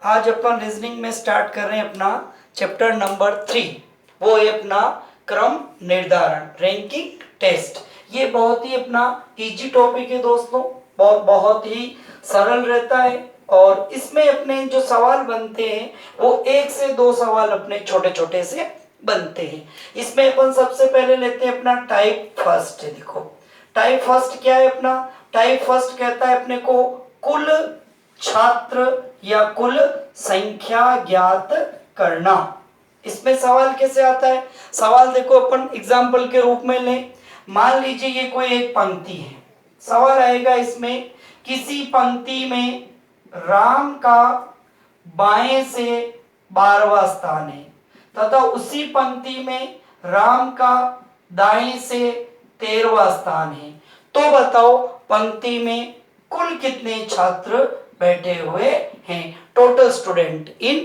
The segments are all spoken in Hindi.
आज अपन रीजनिंग में स्टार्ट कर रहे हैं अपना चैप्टर नंबर 3। वो है अपना क्रम निर्धारण, रैंकिंग टेस्ट। ये बहुत ही अपना इजी टॉपिक है दोस्तों, बहुत ही सरल रहता है। और इसमें अपने जो सवाल बनते हैं वो 1 से 2 सवाल अपने छोटे छोटे से बनते हैं। इसमें अपन सबसे पहले लेते हैं अपना टाइप फर्स्ट। देखो टाइप फर्स्ट क्या है अपना, टाइप फर्स्ट कहता है अपने को कुल छात्र या कुल संख्या ज्ञात करना। इसमें सवाल कैसे आता है, सवाल देखो अपन एग्जाम्पल के रूप में लें। मान लीजिए ये कोई एक पंक्ति है, सवाल आएगा इसमें किसी पंक्ति में राम का बाएं से 12वां स्थान है तथा उसी पंक्ति में राम का दाएं से 13वां स्थान है, तो बताओ पंक्ति में कुल कितने छात्र बैठे हुए हैं, टोटल स्टूडेंट इन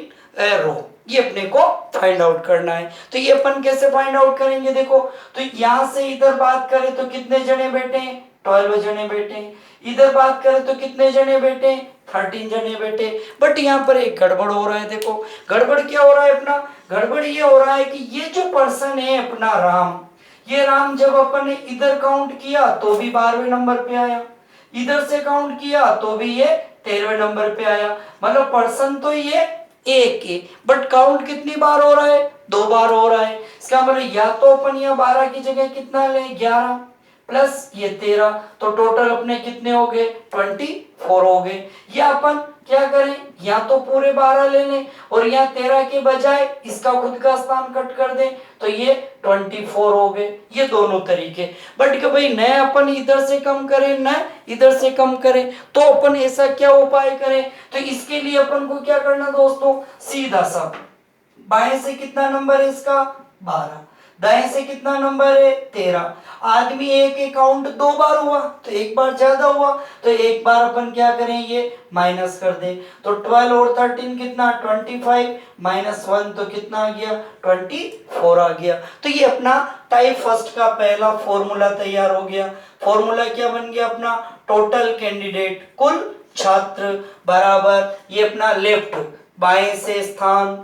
रो। ये अपने को फाइंड आउट करना है। तो ये अपन कैसे फाइंड आउट करेंगे, देखो तो यहां से इधर बात करें तो कितने जने बैठे हैं, 12 जने बैठे हैं। इधर बात करें तो कितने जने बैठे हैं, 13 जने बैठे। बट यहाँ पर एक गड़बड़ हो रहा है। देखो गड़बड़ क्या हो रहा है अपना, गड़बड़ ये हो रहा है कि ये जो पर्सन है अपना राम, ये राम जब अपन ने इधर काउंट किया तो भी 12वें नंबर पे आया, इधर से काउंट किया तो भी ये 13वें नंबर पे आया। मतलब पर्सन तो ये एक है, बट काउंट कितनी बार हो रहा है, 2 बार हो रहा है। इसका मतलब या तो अपन यहाँ 12 की जगह कितना ले, 11 प्लस ये 13, तो टोटल अपने कितने हो गए, 24 हो गए। या अपन क्या करें, या तो पूरे 12 ले लें और यहाँ 13 के बजाय इसका खुद का स्थान कट कर दें, तो ये 24 हो गए। ये दोनों तरीके। बट कि भाई न अपन इधर से कम करें न इधर से कम करें, तो अपन ऐसा क्या उपाय करें। तो इसके लिए अपन को क्या करना दोस्तों, सीधा सा बाएं से कितना नंबर है इसका, 12, दाएं से कितना नंबर है, 13। आदमी एक अकाउंट 2 बार हुआ तो एक बार ज्यादा हुआ, तो एक बार अपन क्या करें, ये माइनस कर दें। तो 12 और 13 कितना, 25 माइनस 1 तो कितना आ गया, 24 आ गया। तो ये अपना टाइप फर्स्ट का पहला फॉर्मूला तैयार हो गया। फॉर्मूला क्या बन गया अपना, टोटल कैंडिडेट कुल छात्र बराबर ये अपना लेफ्ट बाएं से स्थान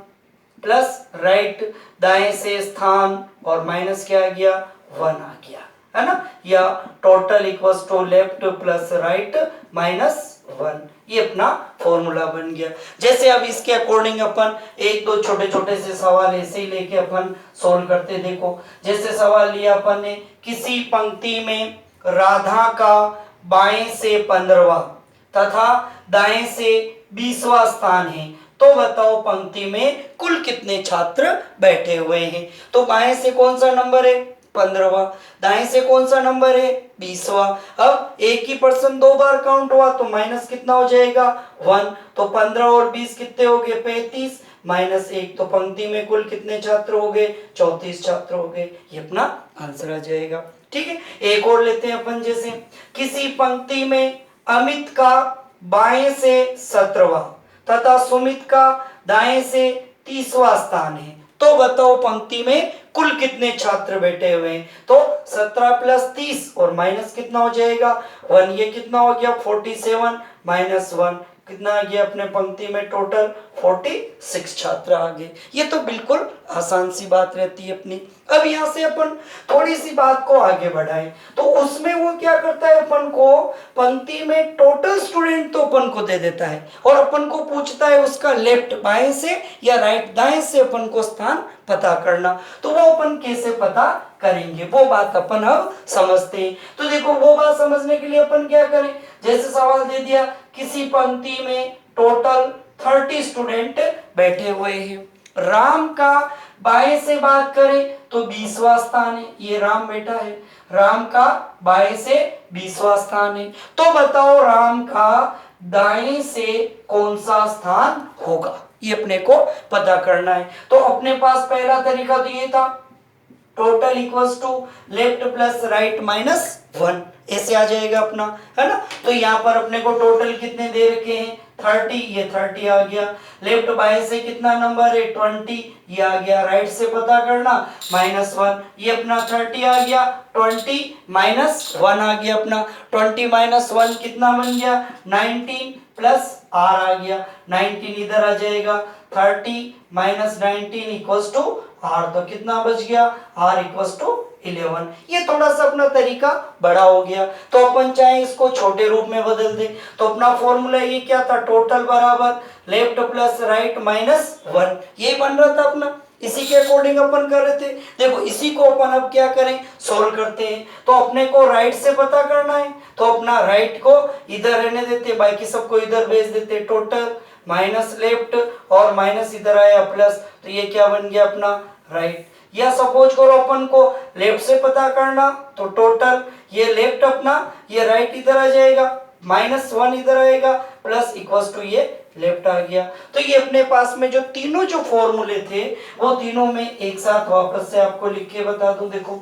प्लस राइट दाएं से स्थान और माइनस क्या आ गया, 1 आ गया, है ना। या total equals to left plus right minus 1, ये अपना फॉर्मूला बन गया। जैसे अब इसके अकॉर्डिंग अपन एक दो छोटे छोटे से सवाल ऐसे ही लेके अपन सोल्व करते। देखो जैसे सवाल लिया अपन ने, किसी पंक्ति में राधा का बाएं से 15वां तथा दाएं से 20वां स्थान है, तो बताओ पंक्ति में कुल कितने छात्र बैठे हुए हैं। तो बाएं से कौन सा नंबर है, 15वां, दाएं से कौन सा नंबर है, 20वां। अब एक ही पर्सन 2 बार काउंट हुआ तो माइनस कितना हो जाएगा, 1। तो 15 और 20 कितने हो गए, 35 माइनस 1, तो पंक्ति में कुल कितने छात्र हो गए, 34 छात्र हो गए। ये अपना आंसर आ जाएगा। ठीक है, एक और लेते हैं अपन। जैसे किसी पंक्ति में अमित का बाएं से 17वां तथा सुमित का दाएं से 30वां स्थान है, तो बताओ पंक्ति में कुल कितने छात्र बैठे हुए हैं। तो 17 प्लस 30 और माइनस कितना हो जाएगा, 1। ये कितना हो गया, 47 माइनस 1 कितना आ गया, अपने पंक्ति में टोटल 46 छात्र आ गए। ये तो बिल्कुल आसान सी बात रहती है अपनी। अब यहाँ से अपन थोड़ी सी बात को आगे बढ़ाएं, तो उसमें वो क्या करता है, अपन को पंक्ति में टोटल स्टूडेंट तो अपन को दे देता है और अपन को पूछता है उसका लेफ्ट बाएं से या राइट दाएं से अपन को स्थान पता करना। तो वो अपन कैसे पता करेंगे, वो बात अपन अब समझते हैं। तो देखो वो बात समझने के लिए अपन क्या करें, जैसे सवाल दे दिया किसी पंक्ति में टोटल 30 स्टूडेंट बैठे हुए हैं, राम का बाएं से बात करें तो 20वां स्थान है, ये राम बेटा है, राम का बाएं से 20वां स्थान है, तो बताओ राम का दाएं से कौन सा स्थान होगा, ये अपने को पता करना है। तो अपने पास पहला तरीका तो ये था, total equals to left plus right minus 1, ऐसे आ जाएगा अपना, है ना। तो यहाँ पर अपने को टोटल कितने दे रखे हैं, 30, ये 30 आ गया। लेफ्ट बाएं से कितना नंबर है, 20, ये आ गया। राइट से पता करना माइनस 1, ये अपना 30 आ गया, 20 माइनस 1 आ गया अपना। 20 माइनस 1 कितना बन गया, 19 प्लस आर आ गया, 19 इधर आ जाएगा, 30 माइनस 19 इक्वल्स टू आर, तो कितना बच गया, आर इक्वल्स टू 11। ये थोड़ा सा अपना तरीका बड़ा हो गया, तो अपन चाहे इसको छोटे रूप में बदल दे, तो अपना फॉर्मूला ये क्या था, टोटल बराबर लेफ्ट प्लस राइट माइनस 1, ये बन रहा था अपना, इसी के अकॉर्डिंग अपन कर रहे थे। देखो इसी को अपन अब क्या करें, सोल्व करते हैं, तो अपने को राइट से पता करना है, तो अपना राइट को इधर रहने देते, बाकी सबको इधर भेज देते, टोटल माइनस लेफ्ट और माइनस इधर आया प्लस, तो ये क्या बन गया अपना राइट। या सपोज करो अपन को लेफ्ट से पता करना, तो टोटल ये लेफ्ट अपना, ये राइट इधर आ जाएगा, माइनस 1 इधर आएगा, प्लस इक्वल्स टू ये लेफ्ट आ गया। तो ये अपने पास में जो तीनों जो फॉर्मूले थे वो तीनों में एक साथ वापस से आपको लिख के बता दूं। देखो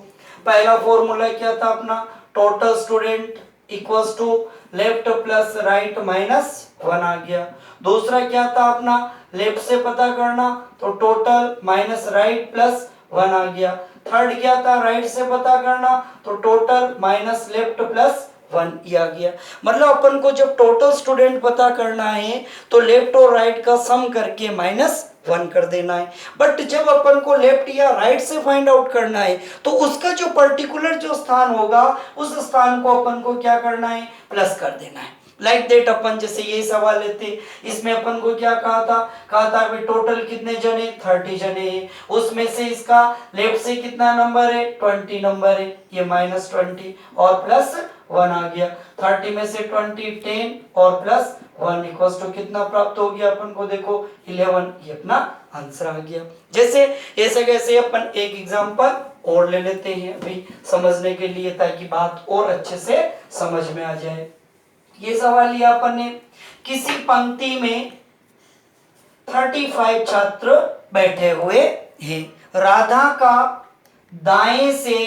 पहला फॉर्मूला क्या था अपना, total student equals to left plus right minus 1 आ गया। दूसरा क्या था अपना, लेफ्ट से पता करना, तो टोटल माइनस राइट प्लस 1 आ गया। थर्ड क्या था, राइट से पता करना, तो टोटल माइनस लेफ्ट प्लस 1 ये आ गया। मतलब अपन को जब टोटल स्टूडेंट पता करना है तो लेफ्ट और राइट का सम करके माइनस 1 कर देना है। बट जब अपन को लेफ्ट या राइट से फाइंड आउट करना है तो उसका जो पर्टिकुलर जो स्थान होगा उस स्थान को अपन को क्या करना है, प्लस कर देना है। लाइक दैट अपन जैसे ये सवाल लेते, इसमें अपन को क्या कहा था भाई टोटल कितने जने, 30 जने हैं, उसमें से इसका लेफ्ट से कितना नंबर है, 20 नंबर है, ये माइनस 20 और प्लस 1 आ गया। 30 में से 20 10 और प्लस 1 इक्वल्स टू कितना प्राप्त हो गया अपन को, देखो 11, ये अपना आंसर आ गया। जैसे ऐसे कैसे अपन एक एग्जांपल और ले लेते हैं अभी समझने के लिए, ताकि बात और अच्छे से समझ में आ जाए। ये सवाल लिया अपन ने, किसी पंक्ति में 35 छात्र बैठे हुए हैं, राधा का दाएं से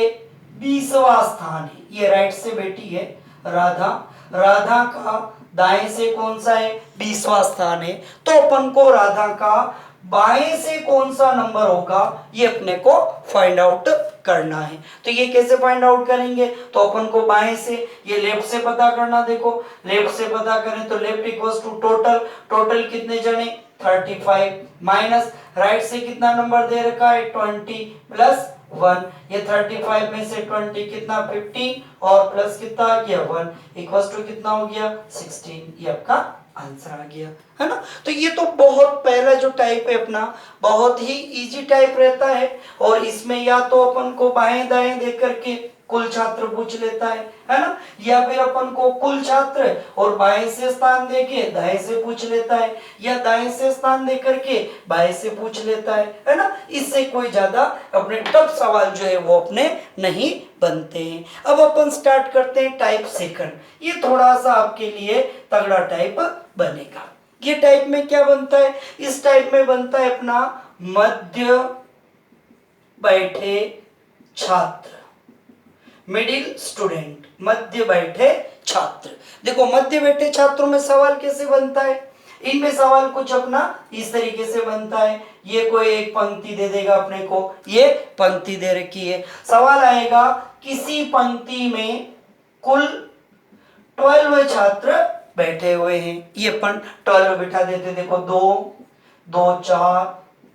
20वां स्थान है, ये राइट से बैठी है राधा, राधा का दाएं से कौन सा है, 20वां स्थान है, तो अपन को राधा का बाएं से कौन सा नंबर होगा ये अपने को फाइंड आउट करना है। तो ये कैसे फाइंड आउट करेंगे, तो अपन को बाएं से, ये लेफ्ट से पता करना। देखो लेफ्ट से पता करें तो left equals to total, total कितने जने 35, माइनस राइट से कितना नंबर दे रखा है 20 प्लस 1, ये 35 में से 20 कितना 50 और प्लस कितना आ गया 1 इक्वल्स टू कितना हो गया 16, ये आपका आंसर आ गया, है ना। तो ये तो बहुत पहला जो टाइप है अपना बहुत ही इजी टाइप रहता है, और इसमें या तो अपन को बाएं दाएं देख करके कुल छात्र पूछ लेता है ना, या फिर अपन को कुल छात्र और बाएं से स्थान देके दाएं से पूछ लेता है, या दाएं से स्थान दे करके बाएं से पूछ लेता है ना। इससे कोई ज्यादा अपने टफ सवाल जो है वो अपने नहीं बनते हैं। अब अपन स्टार्ट करते हैं टाइप सेकंड, ये थोड़ा सा आपके लिए तगड़ा टाइप बनेगा। ये टाइप में क्या बनता है, इस टाइप में बनता है अपना मध्य बैठे छात्र, मिडिल स्टूडेंट, मध्य बैठे छात्र। देखो मध्य बैठे छात्रों में सवाल कैसे बनता है, इनमें सवाल कुछ अपना इस तरीके से बनता है, ये कोई एक पंक्ति दे देगा अपने को, ये पंक्ति दे रखी है, सवाल आएगा किसी पंक्ति में कुल 12 छात्र बैठे हुए हैं, ये अपन 12 बिठा देते। देखो 2 2 4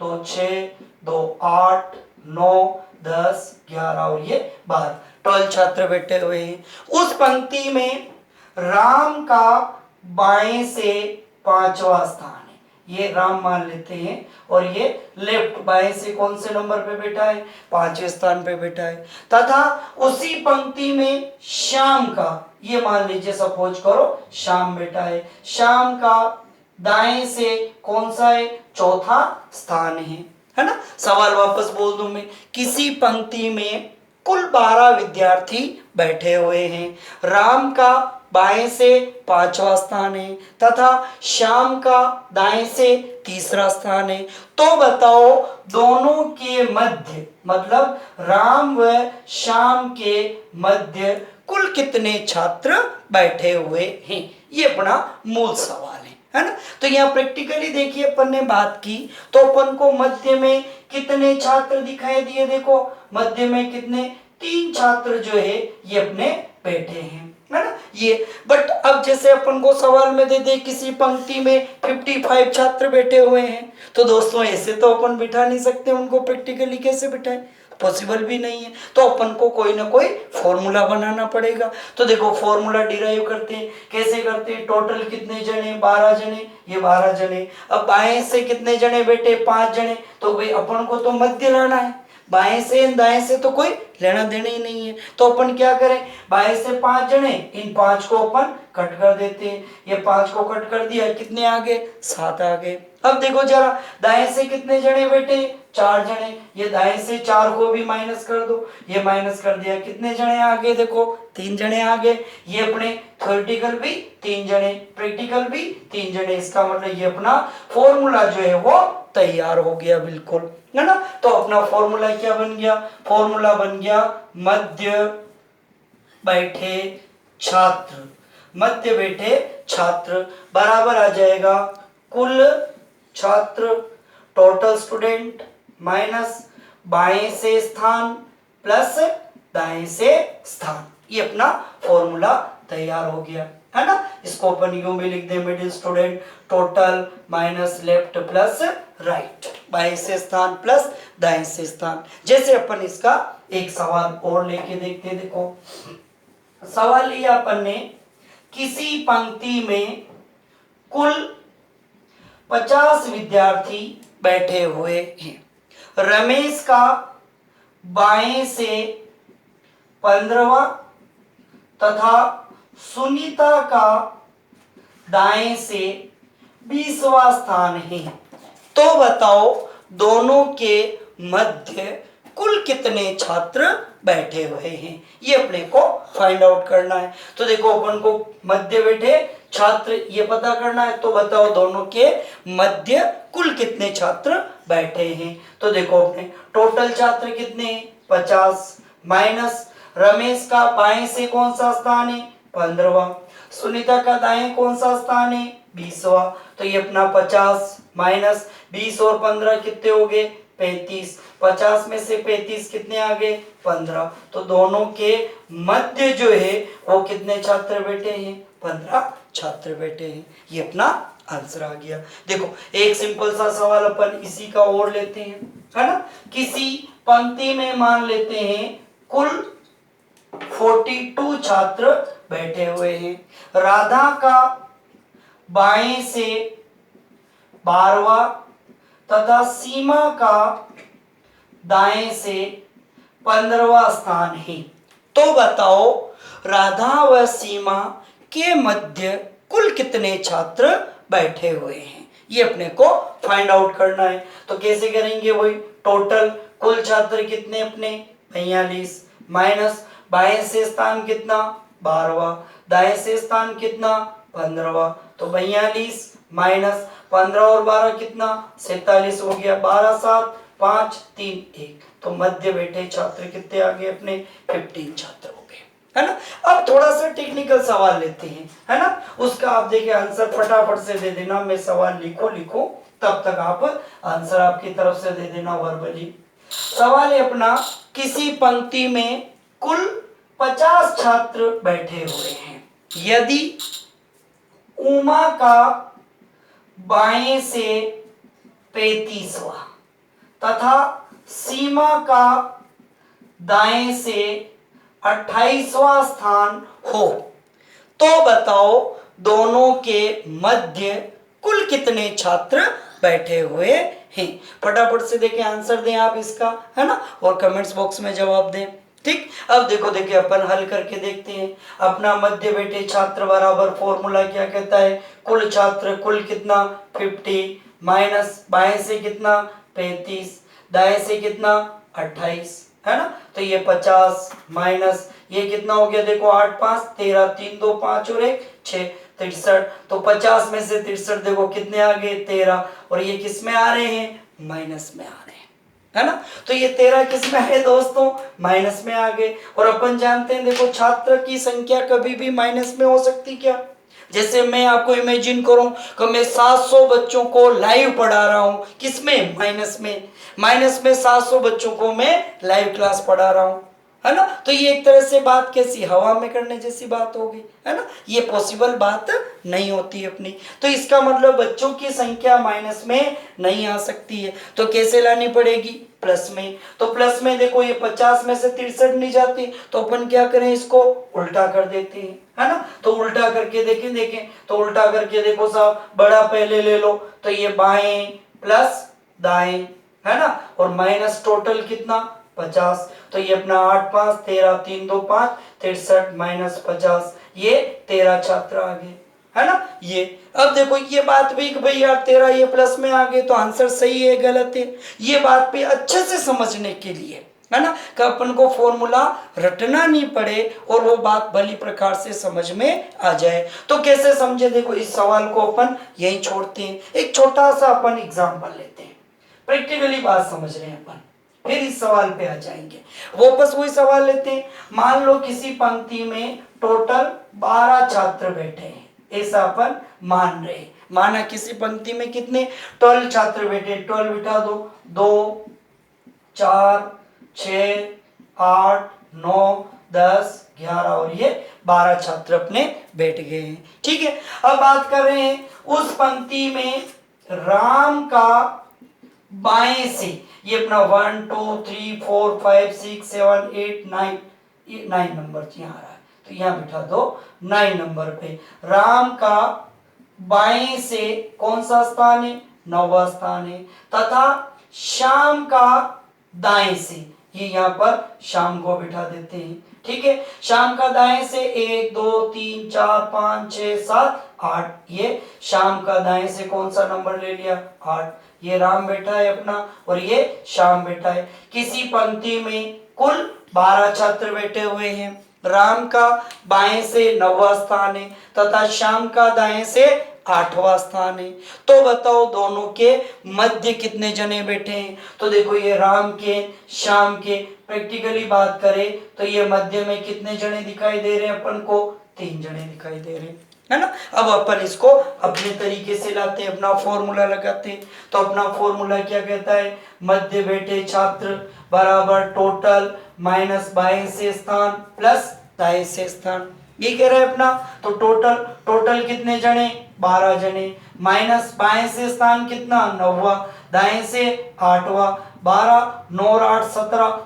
2 6 2 8 9 10 11 और ये 12, 12 छात्र बैठे हुए हैं। उस पंक्ति में राम का बाएं से 5वां स्थान है, ये राम मान लेते हैं, और ये लेफ्ट बाएं से कौन से नंबर पे बैठा है, 5वें स्थान पे बैठा है। तथा उसी पंक्ति में श्याम का, ये मान लीजिए सपोज करो श्याम बैठा है, श्याम का दाएं से कौन सा है, 4था स्थान है ना। सवाल वापस बोल दूं मैं, किसी पंक्ति में कुल 12 विद्यार्थी बैठे हुए हैं, राम का बाएं से 5वां स्थान है तथा श्याम का दाएं से 3रा स्थान है, तो बताओ दोनों के मध्य, मतलब राम व श्याम के मध्य कुल कितने छात्र बैठे हुए हैं, ये अपना मूल सवाल है ना। तो यहाँ प्रैक्टिकली देखिए अपन ने बात की, तो अपन को मध्य में कितने छात्र दिखाई दिए, देखो मध्य में कितने 3 छात्र जो है ये अपने बैठे हैं, है ना ये। बट अब जैसे अपन को सवाल में दे दे किसी पंक्ति में 55 छात्र बैठे हुए हैं, तो दोस्तों ऐसे तो अपन बिठा नहीं सकते उनको, प्रैक्टिकली कैसे बिठाएं, पॉसिबल भी नहीं है। तो अपन को कोई ना कोई फॉर्मूला बनाना पड़ेगा। तो देखो फॉर्मूला डिराइव करते हैं, कैसे करते हैं, टोटल कितने जने, 12 जने, ये 12 जने। अब बाएं से कितने जने बैठे, 5 जने, तो भाई अपन को तो मध्य लाना है, बाएं से दाएं से तो कोई लेना देना ही नहीं है। तो अपन क्या करें, बाएं से 5 जने, इन 5 को अपन कट कर देते हैं, ये 5 को कट कर दिया, कितने आ गए, 7 आ गए। अब देखो जरा दाएं से कितने जने बैठे, 4 जने, ये दाएं से 4 को भी माइनस कर दो, ये माइनस कर दिया, कितने जने आ गए, देखो 3 जने आ गए। ये अपने थ्योरेटिकल भी 3 जने, प्रैक्टिकल भी 3 जने, इसका मतलब ये अपना फॉर्मूला जो है वो तैयार हो गया बिल्कुल, है ना। तो अपना फॉर्मूला क्या बन गया, फॉर्मूला बन गया मध्य बैठे छात्र, मध्य बैठे छात्र बराबर आ जाएगा कुल छात्र, टोटल स्टूडेंट, माइनस बाएं से स्थान प्लस दाएं से स्थान। ये अपना फॉर्मूला तैयार हो गया, है ना। इसको अपन यूं भी लिख दे, middle student total minus left plus right, बाएं से स्थान प्लस दाएं से स्थान। जैसे अपन इसका एक सवाल और लेके देखते हैं। देखो सवाल लिया अपन ने, किसी पंक्ति में कुल 50 विद्यार्थी बैठे हुए हैं। रमेश का बाएं से 15वां तथा सुनीता का दाएं से 20वां स्थान है। तो बताओ दोनों के मध्य कुल कितने छात्र बैठे हुए हैं, ये अपने को फाइंड आउट करना है। तो देखो अपन को मध्य बैठे छात्र ये पता करना है, तो बताओ दोनों के मध्य कुल कितने छात्र बैठे हैं। तो देखो अपने टोटल छात्र कितने, 50, माइनस रमेश का बाएं से कौन सा स्थान है, 15वां, सुनीता का दाएं कौन सा स्थान है, 20वां। तो ये अपना 50 माइनस 20 और 15 कितने हो गए, 35, 50 में से 35 कितने आ गए, 15। तो दोनों के मध्य जो है वो कितने छात्र बैठे हैं, 15 छात्र बैठे हैं। ये अपना आंसर आ गया। देखो एक सिंपल सा सवाल अपन इसी का और लेते हैं, है ना। किसी पंक्ति में मान लेते हैं कुल 42 छात्र बैठे हुए हैं। राधा का बाएं से 12वां तथा सीमा का दाएं से 15वां स्थान है। तो बताओ राधा व सीमा के मध्य कुल कितने छात्र बैठे हुए हैं, ये अपने को फाइंड आउट करना है। तो कैसे करेंगे, वही टोटल कुल छात्र कितने अपने 42 माइनस बाएं से स्थान कितना 12वां, दाएं से स्थान कितना 15वां। तो 42 माइनस 15 और 12 कितना 47 हो गया, 12 7 5 3 1। तो मध्य बैठे छात्र कितने आ गए अपने 15 छात्र हो गए, है ना। अब थोड़ा सा टेक्निकल सवाल लेते हैं, है ना। उसका आप देखिए आंसर फटाफट से दे देना, मैं सवाल लिखो तब तक आप आंसर आपकी तरफ से दे देना वर्बली। सवाल है अपना, किसी पंक्ति में कुल 50 छात्र बैठे हुए हैं। यदि उमा का बाएं से 35वां तथा सीमा का दाएं से 28वां स्थान हो, तो बताओ दोनों के मध्य कुल कितने छात्र बैठे हुए हैं। फटाफट से देखिए आंसर दें आप इसका, है ना, और कमेंट्स बॉक्स में जवाब दें। ठीक, अब देखो देखिए अपन हल करके देखते हैं। अपना मध्य बैठे छात्र बराबर फॉर्मूला क्या कहता है, कुल छात्र, कुल कितना 50 माइनस बाएं से कितना 35, दाएं से कितना 28, है ना। तो ये 50 माइनस ये कितना हो गया, देखो 8 5 13 3 2 5 और 1 6 63। तो 50 में से 63 देखो कितने आ गए 13, और ये किस में आ रहे हैं, माइनस में आ रहे हैं, है ना। तो ये 13 किस में है दोस्तों, माइनस में आ गए। और अपन जानते हैं देखो छात्र की संख्या कभी भी माइनस में हो सकती क्या। जैसे मैं आपको इमेजिन करूं कि मैं 700 बच्चों को लाइव पढ़ा रहा हूं, किसमें, माइनस में 700 बच्चों को मैं लाइव क्लास पढ़ा रहा हूं। है ना। तो ये एक तरह से बात कैसी, हवा में करने जैसी बात हो गई, है ना। ये पॉसिबल बात नहीं होती अपनी। तो इसका मतलब बच्चों की संख्या माइनस में नहीं आ सकती है, तो कैसे लानी पड़ेगी, प्लस में। तो प्लस में देखो ये 50 में से 63 नहीं जाती, तो अपन क्या करें, इसको उल्टा कर देते हैं, है ना। तो उल्टा करके देखें तो उल्टा करके देखो साहब, बड़ा पहले ले लो, तो ये बाएं प्लस दाएं, है ना, और माइनस टोटल कितना 50। तो ये अपना 8 5 13 3 2 5 63 माइनस 50, ये 13 छात्र आ गए, है ना। ये अब देखो ये बात भी कि भाई यार 13 ये प्लस में आ गए, तो आंसर सही है गलत है, ये बात भी अच्छे से समझने के लिए, है ना, कि अपन को फॉर्मूला रटना नहीं पड़े और वो बात भली प्रकार से समझ में आ जाए। तो कैसे समझे, देखो इस सवाल को अपन यही छोड़ते हैं, एक छोटा सा अपन एग्जाम्पल लेते हैं, प्रैक्टिकली बात समझ रहे हैं अपन, फिर इस सवाल पे आ जाएंगे। वापस वही सवाल लेते हैं। मान लो किसी पंक्ति में टोटल 12 छात्र बैठे हैं, ऐसा अपन मान रहे, माना किसी पंक्ति में कितने 12 छात्र बैठे, 12 बिठा दो, 2 4 6 8 9 10 11 और ये 12 छात्र अपने बैठ गए हैं, ठीक है। अब बात कर रहे हैं उस पंक्ति में राम का बाएं से, ये अपना 1 2 3 4 5 6 7 8 9, ये 9 नंबर यहाँ आ रहा है, तो यहाँ बिठा दो 9 नंबर पे। राम का बाएं से कौन सा स्थान है, 9वां स्थान है, तथा श्याम का दाएं से, ये यहाँ पर शाम को बिठा देते हैं, ठीक है। शाम का दाएं से 1 2 3 4 5 6 7 8, ये शाम का दाएं से कौन सा नंबर ले लिया 8, ये राम बैठा है अपना और ये श्याम बैठा है। किसी पंक्ति में कुल 12 छात्र बैठे हुए हैं, राम का बाएं से 9वां स्थान है तथा श्याम का दाएं से 8वां स्थान है। तो बताओ दोनों के मध्य कितने जने बैठे हैं। तो देखो ये राम के श्याम के प्रैक्टिकली बात करें तो ये मध्य में कितने जने दिखाई दे रहे हैं अपन को, 3 जने दिखाई दे रहे हैं, है ना। अब अपन इसको अपने तरीके से लाते हैं, अपना फॉर्मूला लगाते हैं। तो अपना फॉर्मूला क्या कहता है, मध्य बैठे छात्र बराबर टोटल माइनस बाएं से स्थान प्लस दाएं से स्थान, ये कह रहा है अपना। तो टोटल कितने जने 12 जने, माइनस बाएं से स्थान कितना 9वां, दाएं से 8वां, 12 9 और 8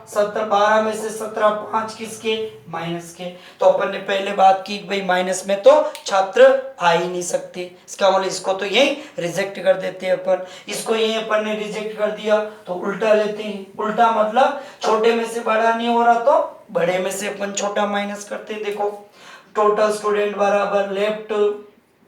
17, 12 में से 17 5 किसके, माइनस के। तो अपन ने पहले बात की भाई माइनस में तो छात्र आ ही नहीं सकते, इसका मतलब इसको तो यही रिजेक्ट कर देते हैं अपन, इसको यही अपन ने रिजेक्ट कर दिया तो उल्टा लेते हैं। उल्टा मतलब छोटे में से बड़ा नहीं हो रहा तो बड़े में से अपन छोटा माइनस करते हैं। देखो टोटल स्टूडेंट बराबर left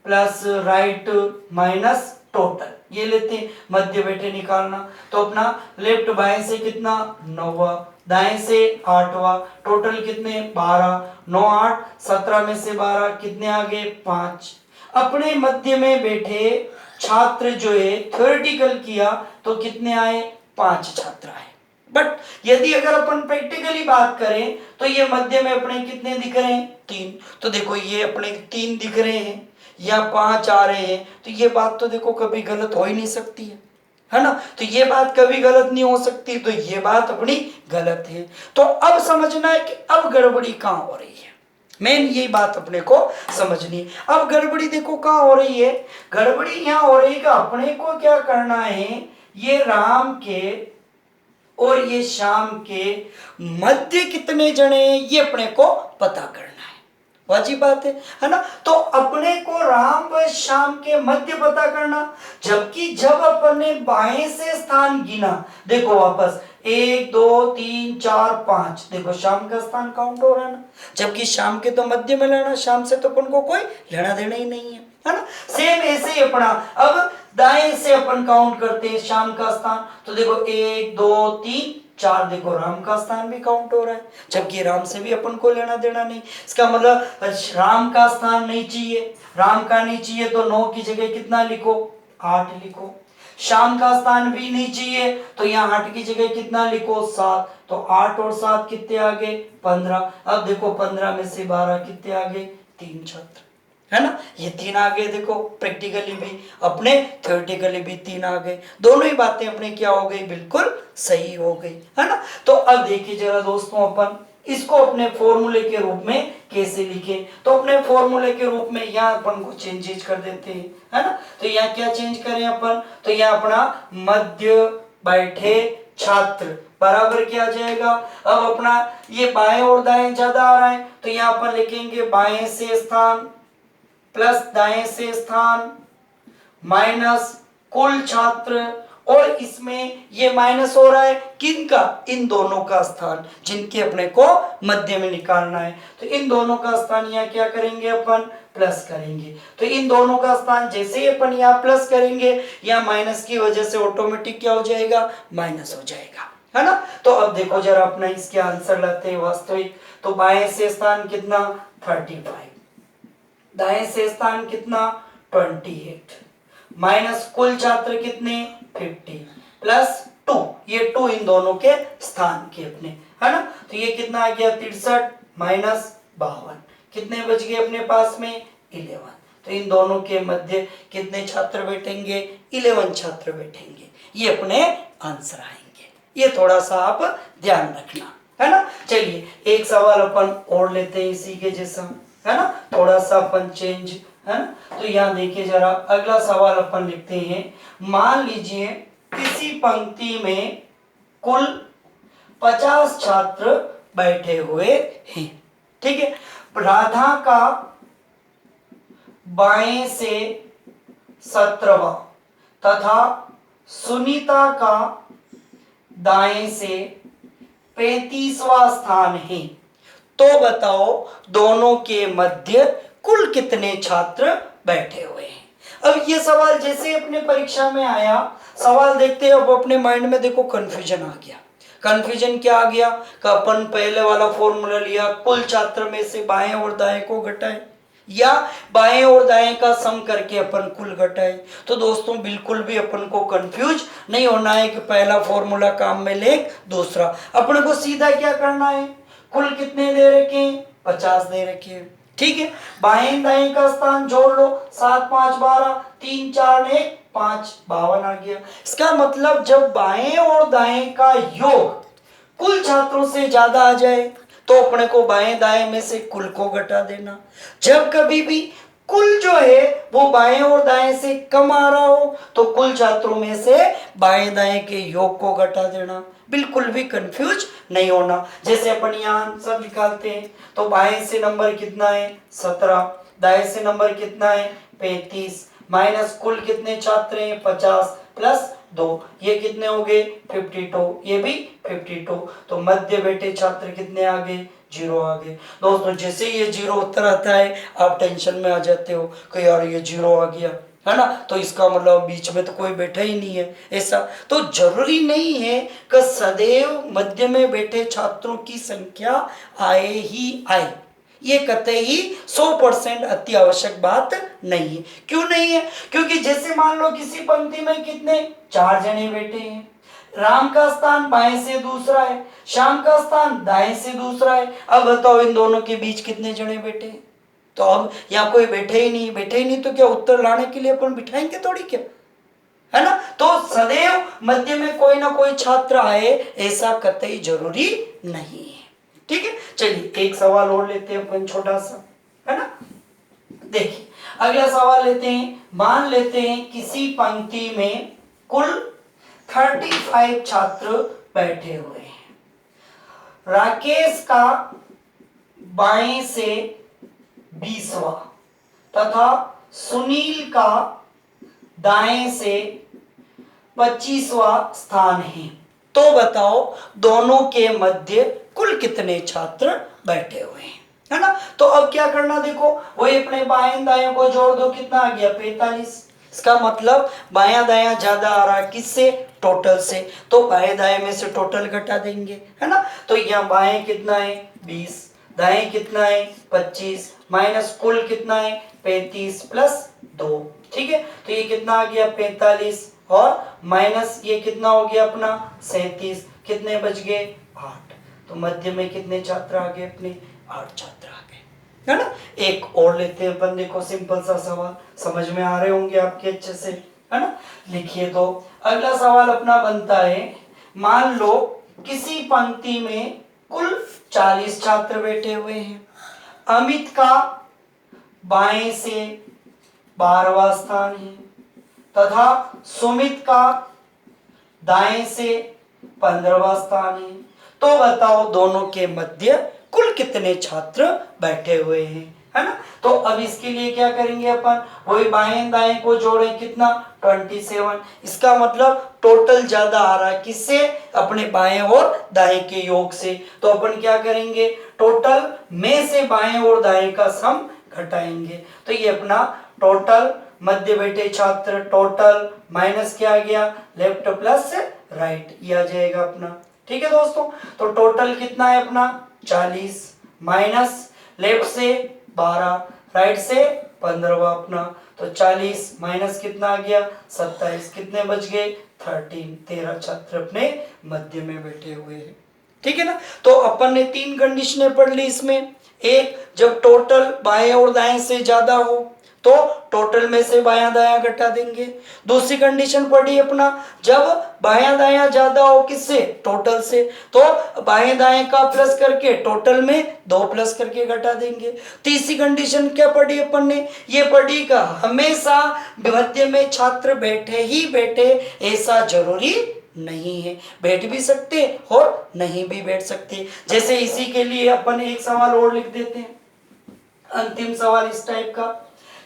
plus right minus total, ये लेते हैं, मध्य बैठे निकालना। तो अपना लेफ्ट बाएं से कितना 9वां, दाएं से 8वां, टोटल कितने 12, 9 8 17 में से 12 कितने आ गए 5। अपने मध्य में बैठे छात्र जो है थ्योरेटिकल किया तो कितने आए 5 छात्र आए। बट यदि अगर अपन प्रैक्टिकली बात करें तो ये मध्य में अपने कितने दिख रहे हैं 3, तो देखो ये अपने 3 दिख रहे हैं या 5 आ रहे हैं, तो ये बात तो देखो कभी गलत हो ही नहीं सकती है ना। तो ये बात कभी गलत नहीं हो सकती, तो ये बात अपनी गलत है। तो अब समझना है कि अब गड़बड़ी कहाँ हो रही है, मेन ये बात अपने को समझनी। अब गड़बड़ी देखो कहाँ हो रही है, गड़बड़ी यहाँ हो रही है कि अपने को क्या करना है, ये राम के और ये श्याम के मध्य कितने जने ये अपने को पता करना है, वाजिब बात है ना। तो अपने को राम व श्याम के मध्य पता करना, जबकि जब अपन ने बाएं से स्थान गिना, देखो वापस 1 2 3 4 5, देखो श्याम का स्थान काउंट हो रहा है ना, जबकि श्याम के तो मध्य में लेना, श्याम से तो अपन को कोई लेना देना ही नहीं है ना। सेम ऐसे ही अपना अब दाएं से अपन काउंट करते हैं श्याम का स्थान, तो देखो 1 2 3 4, देखो राम का स्थान भी काउंट हो रहा है, जबकि राम से भी अपन को लेना देना नहीं। इसका मतलब राम का स्थान नहीं चाहिए, राम का नहीं चाहिए तो 9 की जगह कितना लिखो 8 लिखो। श्याम का स्थान भी नहीं चाहिए तो यहाँ 8 की जगह कितना लिखो 7, तो 8 और 7 कितने आ गए 15। अब देखो 15 में से 12 कितने आ गए 3 छात्र, है ना। ये 3 आ गए, देखो प्रैक्टिकली भी अपने थ्योरेटिकली भी 3 आ गए, दोनों ही बातें अपने क्या हो गई बिल्कुल सही हो गई, है ना। तो अब देखिए जरा दोस्तों अपन इसको अपने फॉर्मूले के रूप में कैसे लिखें, तो अपने फॉर्मूले के रूप में यहाँ अपन को चेंजेस कर देते हैं, है ना। तो यहाँ क्या चेंज करें अपन, तो यहाँ अपना मध्य बैठे छात्र बराबर क्या आ जाएगा। अब अपना ये बाएं और दाएं ज्यादा आ रहा है, तो यहाँ अपन लिखेंगे बाएं से स्थान प्लस दाएं से स्थान माइनस कुल छात्र, और इसमें ये माइनस हो रहा है किनका, इन दोनों का स्थान जिनके अपने को मध्य में निकालना है। तो इन दोनों का स्थान यहाँ क्या करेंगे अपन, प्लस करेंगे। तो इन दोनों का स्थान जैसे ही अपन यहाँ प्लस करेंगे, यहाँ माइनस की वजह से ऑटोमेटिक क्या हो जाएगा, माइनस हो जाएगा, है ना। तो अब देखो जरा अपना इसके आंसर लाते हैं वास्तविक। तो बाएं से स्थान कितना 35, दाएं से स्थान कितना 28 माइनस कुल छात्र कितने 50 प्लस 2, ये 2 इन दोनों के स्थान के अपने, है ना। तो ये कितना आ गया 63 माइनस 52, कितने बच गए अपने पास में 11। तो इन दोनों के मध्य कितने छात्र बैठेंगे, 11 छात्र बैठेंगे, ये अपने आंसर आएंगे। ये थोड़ा सा आप ध्यान रखना, है ना। चलिए एक सवाल अपन और लेते हैं इसी के जैसा, है ना, थोड़ा सा अपन चेंज, है ना। तो यहाँ देखिए जरा अगला सवाल अपन लिखते हैं। मान लीजिए किसी पंक्ति में कुल 50 छात्र बैठे हुए हैं, ठीक है। राधा का बाएं से 17वां तथा सुनीता का दाएं से 35वां स्थान है, तो बताओ दोनों के मध्य कुल कितने छात्र बैठे हुए हैं। अब ये सवाल जैसे अपने परीक्षा में आया, सवाल देखते हैं, अब अपने माइंड में देखो कंफ्यूजन आ गया। कंफ्यूजन क्या आ गया कि अपन पहले वाला फॉर्मूला लिया, कुल छात्र में से बाएं और दाएं को घटाए, या बाएं और दाएं का सम करके अपन कुल घटाए। तो दोस्तों बिल्कुल भी अपन को कंफ्यूज नहीं होना है कि पहला फॉर्मूला काम में ले दूसरा। अपन को सीधा क्या करना है, कुल कितने दे रखे हैं 50 दे रखे हैं, ठीक है। बाएं दाएं का स्थान जोड़ लो, 7 5 12, 3 4 1 5 52 आ गया। इसका मतलब जब बाएं और दाएं का योग कुल छात्रों से ज्यादा आ जाए तो अपने को बाएं दाएं में से कुल को घटा देना। जब कभी भी कुल जो है वो बाएं और दाएं से कम आ रहा हो तो कुल छात्रों में से बाएं दाएं के योग को घटा देना। बिल्कुल भी कंफ्यूज नहीं होना। जैसे अपन यहाँ आंसर निकालते हैं तो बाएं से नंबर कितना है 17, दाएं से नंबर कितना है 35, माइनस कुल कितने छात्र हैं 50 प्लस 2, ये कितने हो गए 52, ये भी 52। तो मध्य बैठे छात्र कितने आ गए 0 आ गए। दोस्तों जैसे ये 0 उत्तर आता है आप टेंशन में आ जाते हो कि यार ये 0 आ गया, है ना, तो इसका मतलब बीच में तो कोई बैठा ही नहीं है। ऐसा तो जरूरी नहीं है कि सदैव मध्य में बैठे छात्रों की संख्या आए ही आए, ये कतई 100% अति आवश्यक बात नहीं है। क्यों नहीं है, क्योंकि जैसे मान लो किसी पंक्ति में कितने 4 जने बैठे हैं, राम का स्थान बाएं से दूसरा है, श्याम का स्थान दाएं से दूसरा है। अब बताओ इन दोनों के बीच कितने जने बैठे हैं, तो अब यहाँ कोई बैठे ही नहीं तो क्या उत्तर लाने के लिए अपन बिठाएंगे थोड़ी क्या, है ना। तो सदैव मध्य में कोई ना कोई छात्र आए ऐसा कतई जरूरी नहीं है, ठीक है। चलिए एक सवाल और लेते हैं अपन छोटा सा, है ना। देखिए अगला सवाल लेते हैं। मान लेते हैं किसी पंक्ति में कुल 35 छात्र बैठे हुए हैं। राकेश का बाएं से 20वां तथा सुनील का दाएं से 25वां स्थान है, तो बताओ दोनों के मध्य कुल कितने छात्र बैठे हुए हैं, है ना। तो अब क्या करना, देखो वही अपने बाएं दाएं को जोड़ दो, कितना आ गया 45। इसका मतलब बायां दायां ज्यादा आ रहा है किससे, टोटल से, तो बाएं दाएं में से टोटल घटा देंगे, है ना। तो यहाँ बाएं कितना है 20, दाएं कितना है 25, माइनस कुल कितना है 35 प्लस 2, ठीक है। तो ये कितना आ गया 45 और माइनस ये कितना हो गया अपना 37, कितने बच गए 8। तो मध्य में कितने छात्र आ गए अपने 8 छात्र आ गए, है ना। एक और लेते हैं अपन, देखो सिंपल सा सवाल, समझ में आ रहे होंगे आपके अच्छे से, है ना। लिखिए तो अगला सवाल अपना बनता है। मान लो किसी पंक्ति में कुल 40 छात्र बैठे हुए हैं। अमित का बाएं से 12वां स्थान है तथा सुमित का दाएं से 15वां स्थान है। तो बताओ दोनों के मध्य कुल कितने छात्र बैठे हुए हैं, है ना। तो अब इसके लिए क्या करेंगे अपन, वही बाएं दाएं को जोड़े, कितना 27। इसका मतलब टोटल ज्यादा आ रहा है किससे, अपने बाएं और दाएं के योग से। तो अपन क्या करेंगे, टोटल में से बाएं और दाएं का सम घटाएंगे। तो ये अपना टोटल मध्य बैठे छात्र, टोटल माइनस क्या आ गया, लेफ्ट प्लस राइट, ये आ जाएगा अपना। ठीक है दोस्तों, तो टोटल कितना है अपना 40 माइनस लेफ्ट से 12, राइट से 15 अपना। तो 40 माइनस कितना आ गया 27, कितने बच गए 13 छात्र अपने मध्य में बैठे हुए हैं। ठीक है ना। तो अपन ने 3 कंडीशनें पढ़ ली इसमें। एक, जब टोटल बाएं और दाएं से ज्यादा हो तो टोटल में से बायां दायां घटा देंगे। दूसरी कंडीशन पढ़ी अपना, जब बायां दायां ज्यादा हो किससे, टोटल से, तो बाएं दाएं का प्लस करके टोटल में 2 प्लस करके घटा देंगे। तीसरी कंडीशन क्या पढ़ी अपन ने, ये पढ़ी का हमेशा मध्य में छात्र बैठे ही बैठे ऐसा जरूरी नहीं है, बैठ भी सकते और नहीं भी बैठ सकते। जैसे इसी के लिए अपन एक सवाल और लिख देते हैं, अंतिम सवाल इस टाइप का।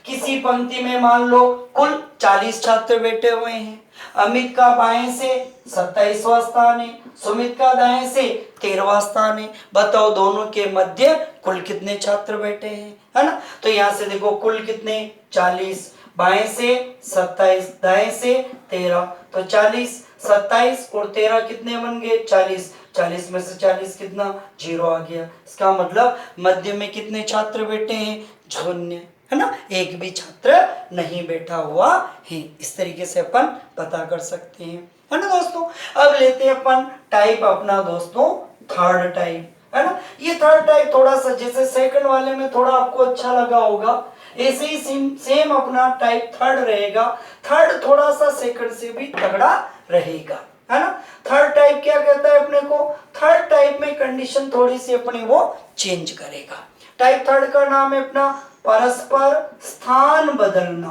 किसी पंक्ति में मान लो कुल 40 छात्र बैठे हुए हैं। अमित का बाएं से 27वां स्थान है, सुमित का दाएं से 13वां स्थान है। बताओ दोनों के मध्य कुल कितने छात्र बैठे हैं, है ना। तो यहाँ से देखो कुल कितने 40, बाएं से 27, दाएं से 13, तो 40, 27 और 13 कितने बन गए 40, 40 में से 40 कितना 0 आ गया। इसका मतलब मध्य में कितने छात्र बैठे हैं, शून्य, है ना, एक भी छात्र नहीं बैठा हुआ है। इस तरीके से अपन पता कर सकते हैं, है ना दोस्तों। अब लेते हैं अपन टाइप अपना दोस्तों थर्ड टाइप, है ना। ये थर्ड टाइप थोड़ा सा जैसे सेकंड वाले में थोड़ा आपको अच्छा लगा होगा, ऐसे ही सेम अपना टाइप थर्ड रहेगा। थर्ड थोड़ा सा सेकंड से भी तगड़ा रहेगा, है ना। थर्ड टाइप क्या कहता है अपने को, थर्ड टाइप में कंडीशन थोड़ी सी अपनी वो चेंज करेगा। टाइप थर्ड का नाम है अपना परस्पर स्थान बदलना,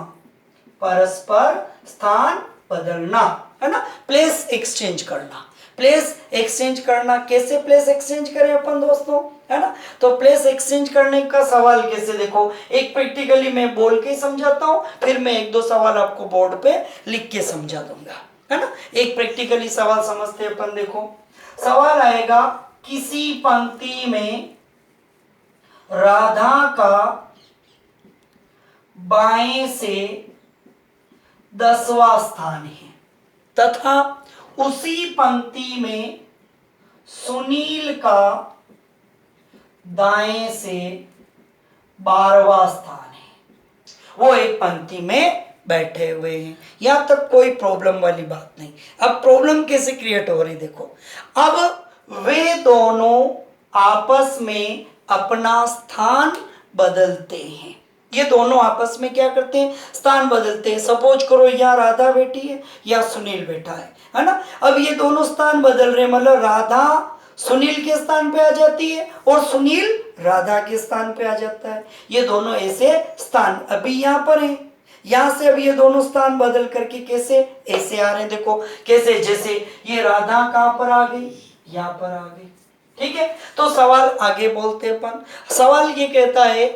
परस्पर स्थान बदलना, है ना, प्लेस एक्सचेंज करना। प्लेस एक्सचेंज करना, कैसे प्लेस एक्सचेंज करें अपन दोस्तों, है ना। तो प्लेस एक्सचेंज करने का सवाल कैसे, देखो एक प्रैक्टिकली मैं बोल के समझाता हूँ, फिर मैं 1-2 सवाल आपको बोर्ड पे लिख के समझा दूंगा, है ना। एक प्रैक्टिकली सवाल समझते हैं अपन। देखो सवाल आएगा, किसी पंक्ति में राधा का बाएं से 10वां स्थान है तथा उसी पंक्ति में सुनील का दाएं से 12वां स्थान है। वो एक पंक्ति में बैठे हुए हैं, यहां तक कोई प्रॉब्लम वाली बात नहीं। अब प्रॉब्लम कैसे क्रिएट हो रही, देखो अब वे दोनों आपस में अपना स्थान बदलते हैं। ये दोनों आपस में क्या करते हैं, स्थान बदलते हैं। सपोज करो यहाँ राधा बैठी है या सुनील बैठा है ना। अब ये दोनों स्थान बदल रहे हैं, मतलब राधा सुनील के स्थान पे आ जाती है और सुनील राधा के स्थान पे आ जाता है। ये दोनों ऐसे स्थान अभी यहाँ पर हैं, यहाँ से अब ये दोनों स्थान बदल करके कैसे ऐसे आ रहे हैं, देखो कैसे, जैसे ये राधा कहाँ पर आ गई, यहाँ पर आ गई। ठीक है, तो सवाल आगे बोलते अपन। सवाल ये कहता है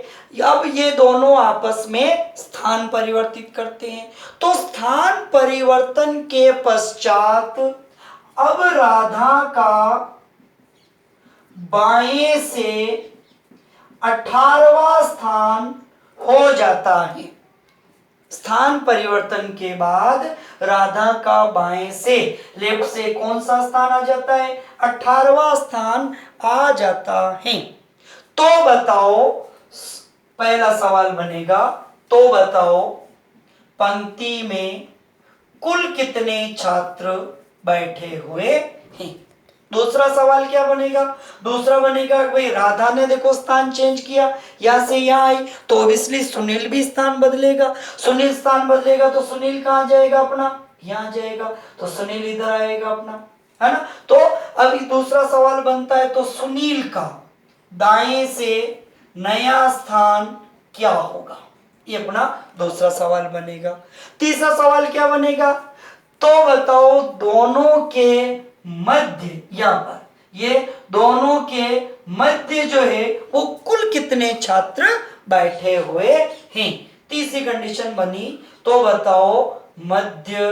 अब ये दोनों आपस में स्थान परिवर्तित करते हैं, तो स्थान परिवर्तन के पश्चात अब राधा का बाएं से 18वां स्थान हो जाता है। स्थान परिवर्तन के बाद राधा का बाएं से, लेफ्ट से कौन सा स्थान आ जाता है, 18वां स्थान आ जाता है। तो बताओ, पहला सवाल बनेगा, तो बताओ पंक्ति में कुल कितने छात्र बैठे हुए हैं। दूसरा सवाल क्या बनेगा, दूसरा बनेगा भाई राधा ने देखो स्थान चेंज किया, यहां से यहां आई, तो ऑब्वियसली सुनील भी स्थान बदलेगा। सुनील स्थान बदलेगा तो सुनील कहां जाएगा, अपना यहां जाएगा, तो सुनील इधर आएगा अपना, है ना। तो अभी दूसरा सवाल बनता है, तो सुनील का दाएं से नया स्थान क्या होगा, ये अपना दूसरा सवाल बनेगा। तीसरा सवाल क्या बनेगा, तो बताओ दोनों के मध्य, यहां पर ये दोनों के मध्य जो है वो कुल कितने छात्र बैठे हुए हैं। तीसरी कंडीशन बनी, तो बताओ मध्य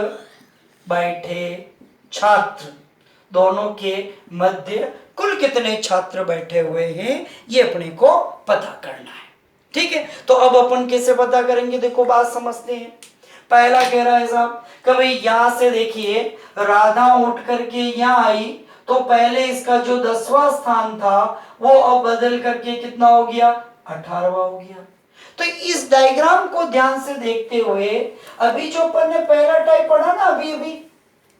बैठे छात्र, दोनों के मध्य कुल कितने छात्र बैठे हुए हैं, ये अपने को पता करना है। ठीक है, तो अब अपन कैसे पता करेंगे, देखो बात समझते हैं। पहला कह रहा है साहब कभी यहां से देखिए राधा उठ करके यहां आई, तो पहले इसका जो 10वां स्थान था वो अब बदल करके कितना हो गया, 18वां हो गया। तो इस डायग्राम को ध्यान से देखते हुए अभी जो अपन ने पहला टाइप पढ़ा ना अभी अभी,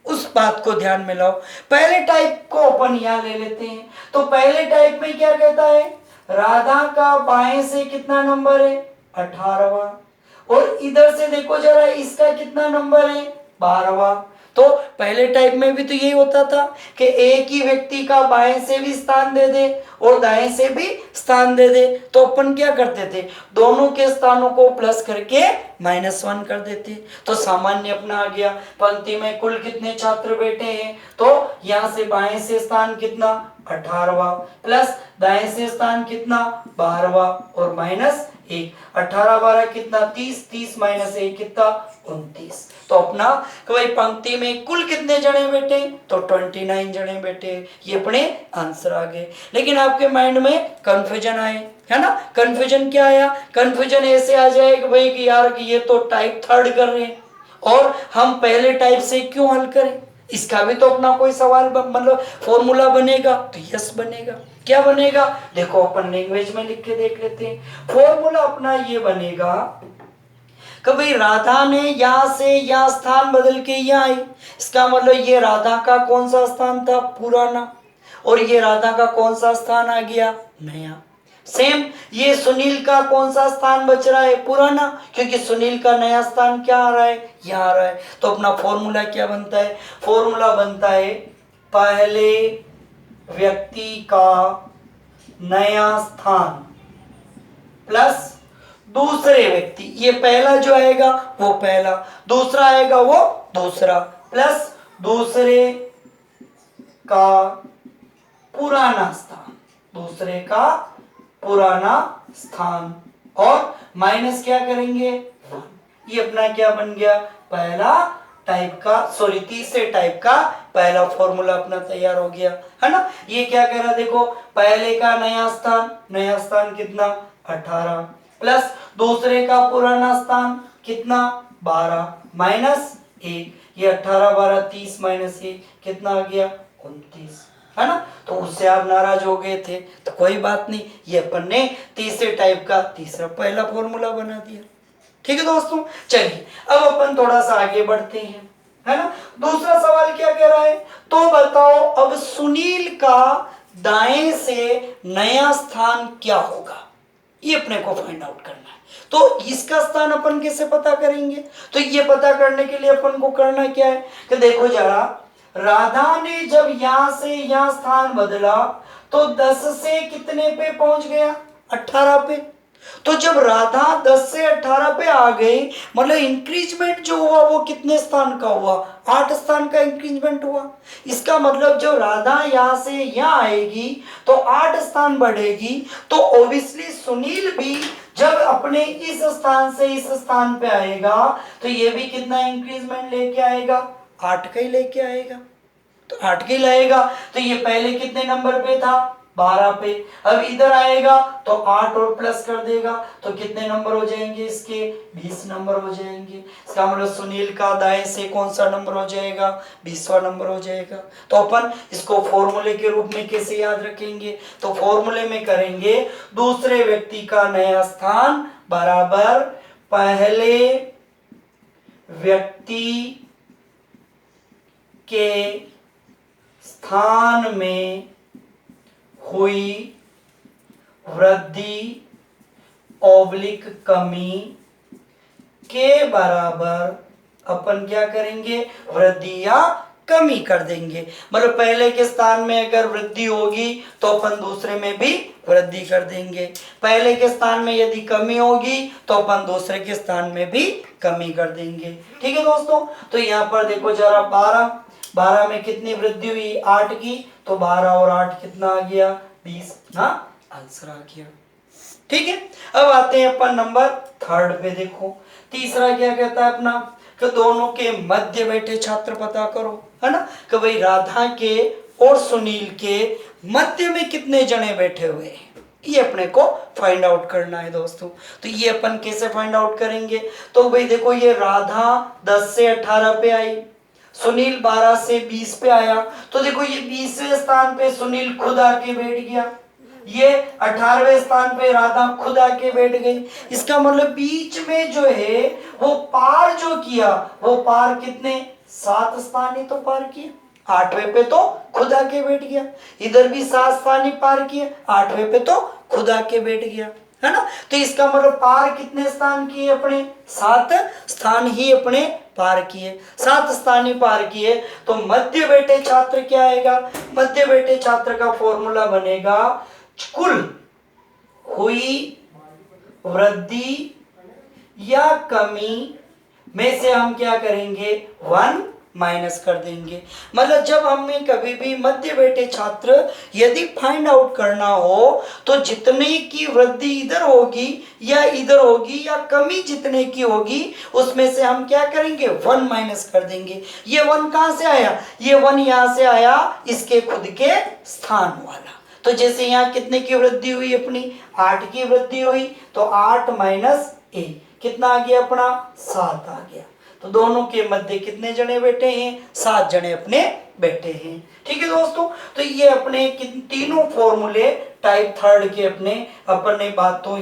उस बात को ध्यान में लाओ। पहले टाइप को अपन यहां ले लेते हैं, तो पहले टाइप में क्या कहता है, राधा का बाएं से कितना नंबर है, 18वां, और इधर से देखो जरा इसका कितना नंबर है, 12वां। तो पहले टाइप में भी तो यही होता था कि एक ही व्यक्ति का बाएं से भी स्थान दे दे और दाएं से भी स्थान दे दे, तो अपन क्या करते थे, दोनों के स्थानों को प्लस करके -1 कर देते। तो सामान्य अपना आ गया, पंक्ति में कुल कितने छात्र बैठे हैं, तो यहां से बाएं से स्थान कितना, 18वां, प्लस दाएं से स्थान कितना, 12वां, और -1, 18 12 कितना, 30, 30 -1 कितना, 29। तो अपना भाई पंक्ति में कुल कितने जने बैठे, तो 29 जने बैठे, ये अपने आंसर आ गए। लेकिन आपके माइंड में कंफ्यूजन आए, है ना, कंफ्यूजन क्या आया, कंफ्यूजन ऐसे आ जाए कि भाई कि यार कि ये तो टाइप 3 कर रहे हैं और हम पहले टाइप से क्यों हल करें, इसका भी तो अपना कोई सवाल मतलब फॉर्मूला बनेगा, तो यस बनेगा। क्या बनेगा, देखो अपन लैंग्वेज में लिख के देख लेते हैं। फॉर्मूला अपना ये बनेगा कि भाई राधा ने यहां से यहां स्थान बदल के यहां आई, इसका मतलब ये राधा का कौन सा स्थान था, पुराना, और ये राधा का कौन सा स्थान आ गया, नया। सेम ये सुनील का कौन सा स्थान बच रहा है, पुराना, क्योंकि सुनील का नया स्थान क्या आ रहा है, यहाँ आ रहा है। तो अपना फॉर्मूला क्या बनता है, फॉर्मूला बनता है पहले व्यक्ति का नया स्थान प्लस दूसरे व्यक्ति, ये पहला जो आएगा वो पहला, दूसरा आएगा वो दूसरा, प्लस दूसरे का पुराना स्थान, दूसरे का पुराना स्थान, और माइनस क्या करेंगे, 1। ये अपना क्या बन गया, पहला टाइप का, सॉरी तीसरे टाइप का पहला फॉर्मूला अपना तैयार हो गया, है ना। ये क्या कह रहा, देखो पहले का नया स्थान कितना, 18, प्लस दूसरे का पुराना स्थान कितना, 12, -1, ये 18 12 30 -1 कितना आ गया, 29, है ना। तो उससे आप नाराज हो गए थे, तो कोई बात नहीं, ये अपन ने तीसरे टाइप का तीसरा पहला फॉर्मूला बना दिया। ठीक है दोस्तों, चलिए अब अपन थोड़ा सा आगे बढ़ते हैं, है ना। दूसरा सवाल क्या कह रहा है, तो बताओ अब सुनील का दाएं से नया स्थान क्या होगा, ये अपने को फाइंड आउट करना है। तो इसका स्थान अपन कैसे पता करेंगे, तो ये पता करने के लिए अपन को करना क्या है कि देखो जरा, राधा ने जब यहां से यहां स्थान बदला तो 10 से कितने पे पहुंच गया, 18 पे। तो जब राधा 10 से 18 पे आ गई, मतलब इंक्रीजमेंट जो हुआ वो कितने स्थान का हुआ, 8 स्थान का इंक्रीजमेंट हुआ। इसका मतलब जब राधा यहाँ से यहाँ आएगी तो 8 स्थान बढ़ेगी, तो ऑब्वियसली सुनील भी जब अपने इस स्थान से इस स्थान पे आएगा तो ये भी कितना इंक्रीजमेंट लेके आएगा, 8 का ही लेके आएगा। तो 8 के लाएगा, तो ये पहले कितने नंबर पे था, 12 पे। अब इधर आएगा तो 8 और प्लस कर देगा, तो कितने नंबर हो जाएंगे इसके, 20 नंबर हो जाएंगे। इसका मतलब सुनील का दाएं से कौन सा नंबर हो जाएगा, 20वां नंबर हो जाएगा। तो अपन इसको फॉर्मूले के रूप में कैसे याद रखेंगे, तो फॉर्मूले में करेंगे दूसरे व्यक्ति का नया स्थान बराबर पहले व्यक्ति के स्थान में हुई वृद्धि ऑब्लिक कमी के बराबर अपन क्या करेंगे, वृद्धि या कमी कर देंगे। मतलब पहले के स्थान में अगर वृद्धि होगी तो अपन दूसरे में भी वृद्धि कर देंगे, पहले के स्थान में यदि कमी होगी तो अपन दूसरे के स्थान में भी कमी कर देंगे। ठीक है दोस्तों, तो यहाँ पर देखो जरा 12 में कितनी वृद्धि हुई 8 की, तो 12 और 8 कितना आ गया 20 ना, आंसर आ गया। ठीक है, अब आते हैं अपन नंबर 3 पे। देखो तीसरा क्या कहता है अपना कि दोनों के मध्य बैठे छात्र पता करो, है ना, कि भाई राधा के और सुनील के मध्य में कितने जने बैठे हुए हैं, ये अपने को फाइंड आउट करना है दोस्तों। तो ये अपन कैसे फाइंड आउट करेंगे, तो भाई देखो ये राधा 10 से 18 पे आई, सुनील 12 से 20 पे आया, तो देखो ये 20वें स्थान पे सुनील खुद आके बैठ गया, ये 18वें स्थान पे राधा खुद आके बैठ गई। इसका मतलब बीच में जो है वो पार जो किया, वो पार कितने 7 स्थान ही तो पार किए, 8वें पे तो खुद आके बैठ गया, इधर भी 7 स्थान ही पार किए, 8वें पे तो खुद आके बैठ गया, है ना। तो इसका मतलब पार कितने स्थान किए अपने, 7 स्थान ही अपने पार किए, 7 स्थान ही पार किए। तो मध्य बैठे छात्र क्या आएगा, मध्य बैठे छात्र का फॉर्मूला बनेगा कुल हुई वृद्धि या कमी में से हम क्या करेंगे 1 माइनस कर देंगे। मतलब जब हमें कभी भी मध्य बैठे छात्र यदि फाइंड आउट करना हो तो जितने की वृद्धि इधर होगी या इधर होगी या कमी जितने की होगी उसमें से हम क्या करेंगे 1 माइनस कर देंगे। ये 1 कहां से आया, ये 1 यहां से आया इसके खुद के स्थान वाला। तो जैसे यहाँ कितने की वृद्धि हुई अपनी 8 की वृद्धि हुई, तो 8 माइनस 1 कितना आ गया अपना 7 आ गया। तो दोनों के मध्य कितने जने बैठे हैं 7 जने अपने बैठे हैं। ठीक है दोस्तों, तो ये अपने तीनों फॉर्मूले टाइप 3 के अपने बातों